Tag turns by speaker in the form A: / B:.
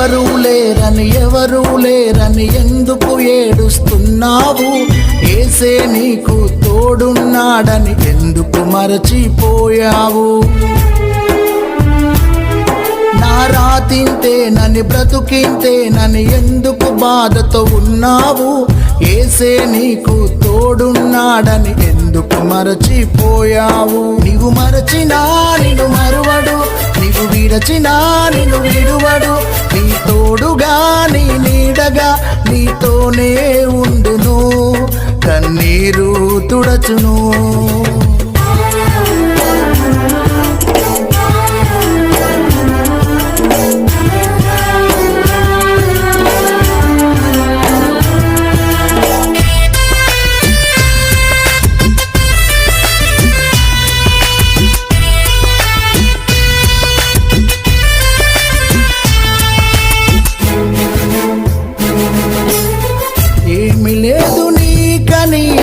A: ఎవరు లేరని ఎందుకు ఏడుస్తున్నావు? యేసే నీకు తోడున్నాడని ఎందుకు మరచిపోయావు? నా రాతింతేనని బ్రతుకింతేనని ఎందుకు బాధతో ఉన్నావు? యేసే నీకు తోడున్నాడని ఎందుకు మరచిపోయావు? నీవు మరచినా నిన్ను మరువడు, నీవు విడచినా నిన్ను విడువడు. నీ తోడుగా నీ నీడగా నీతోనే ఉండును, కన్నీరు తుడచును.